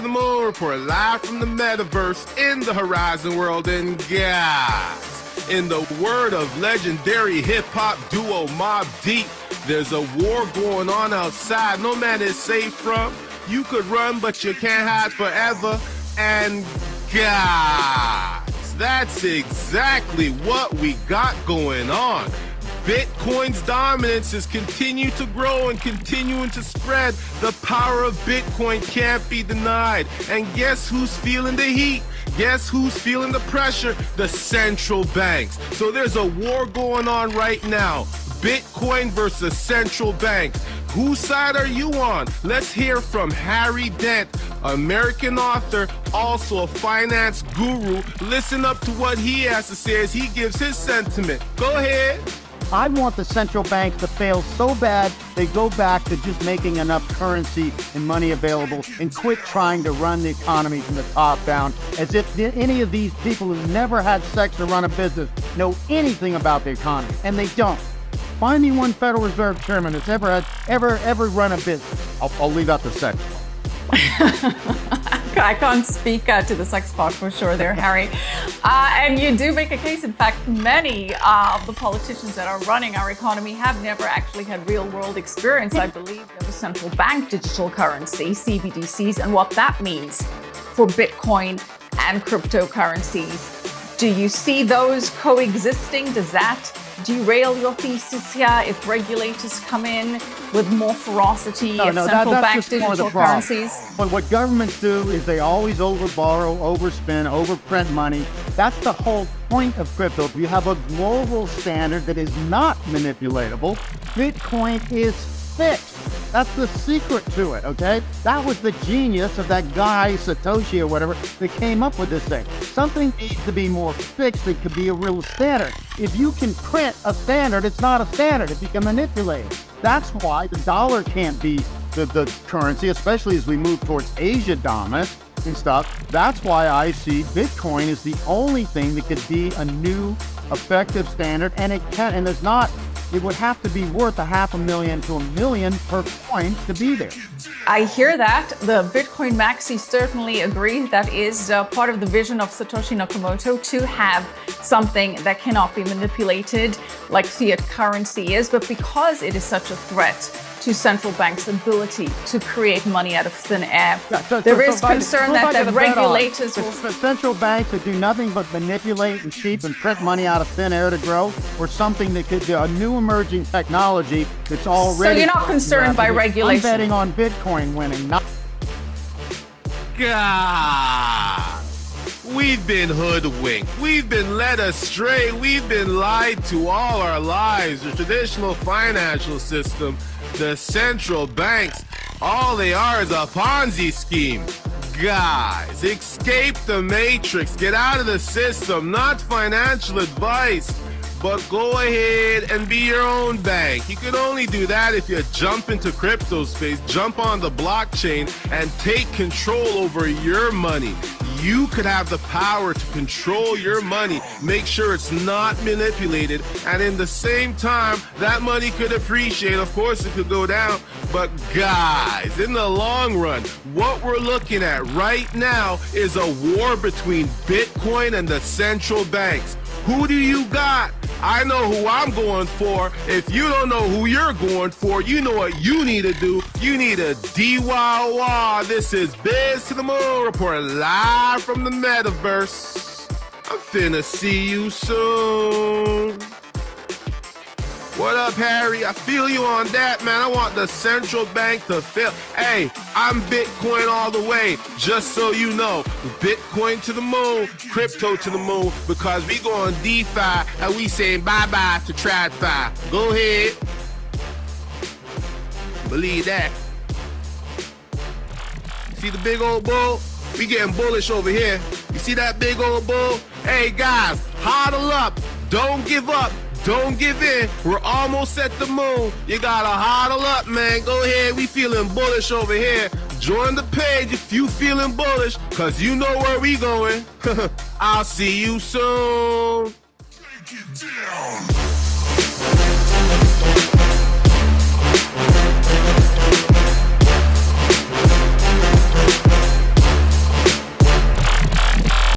the Moon Report, live from the metaverse in the Horizon world. And guys, in the word of legendary hip-hop duo Mobb Deep, there's a war going on outside no man is safe from. You could run, but you can't hide forever. And guys, that's exactly what we got going on. Bitcoin's dominance is continuing to grow and continuing to spread. The power of Bitcoin can't be denied. And guess who's feeling the heat? Guess who's feeling the pressure? The central banks. So there's a war going on right now. Bitcoin versus central banks. Whose side are you on? Let's hear from Harry Dent, American author, also a finance guru. Listen up to what he has to say as he gives his sentiment. Go ahead. I want the central banks to fail so bad they go back to just making enough currency and money available and quit trying to run the economy from the top down, as if any of these people who never had sex or run a business know anything about the economy, and they don't. Find me one Federal Reserve chairman that's ever run a business. I'll leave out the sex. I can't speak to the sex part for sure there, Harry. And you do make a case. In fact, many of the politicians that are running our economy have never actually had real world experience. I believe there was central bank digital currency, CBDCs, and what that means for Bitcoin and cryptocurrencies. Do you see those coexisting? Does that derail your thesis here if regulators come in with more ferocity if central bank digital currencies? But what governments do is they always overborrow, overspend, overprint money. That's the whole point of crypto. If you have a global standard that is not manipulatable, Bitcoin is fixed. That's the secret to it, okay? That was the genius of that guy, Satoshi or whatever, that came up with this thing. Something needs to be more fixed that could be a real standard. If you can print a standard, it's not a standard if you can manipulate it. That's why the dollar can't be the currency, especially as we move towards Asia dominance and stuff. That's why I see Bitcoin is the only thing that could be a new effective standard, and it would have to be worth $500,000 to $1 million per coin to be there. I hear that. The Bitcoin maxi certainly agree. That is part of the vision of Satoshi Nakamoto, to have something that cannot be manipulated like fiat currency is. But because it is such a threat to central banks' ability to create money out of thin air, there is concern that the regulators will... The central banks that do nothing but manipulate and cheat and print money out of thin air to grow, or something that could be a new emerging technology that's already... So you're not concerned by regulation? I'm betting on Bitcoin winning. God, we've been hoodwinked. We've been led astray. We've been lied to all our lives. The traditional financial system, the central banks, all they are is a Ponzi scheme. Guys, escape the matrix. Get out of the system. Not financial advice, but go ahead and be your own bank. You can only do that if you jump into crypto space, jump on the blockchain, and take control over your money. You could have the power to control your money, make sure it's not manipulated, and in the same time, that money could appreciate. Of course, it could go down, but guys, in the long run, what we're looking at right now is a war between Bitcoin and the central banks. Who do you got? I know who I'm going for. If you don't know who you're going for, you know what you need to do. You need a DIY. This is Biz to the Moon Report, live from the metaverse. I'm finna see you soon. What up, Harry? I feel you on that, man. I want the central bank to fail. Hey, I'm Bitcoin all the way, just so you know. Bitcoin to the moon, crypto to the moon, because we go on DeFi and we saying bye-bye to TradFi. Go ahead. Believe that. See the big old bull? We getting bullish over here. You see that big old bull? Hey, guys, huddle up. Don't give up. Don't give in. We're almost at the moon. You gotta huddle up, man. Go ahead. We feeling bullish over here. Join the page if you feeling bullish, cause you know where we going. I'll see you soon. Break it down.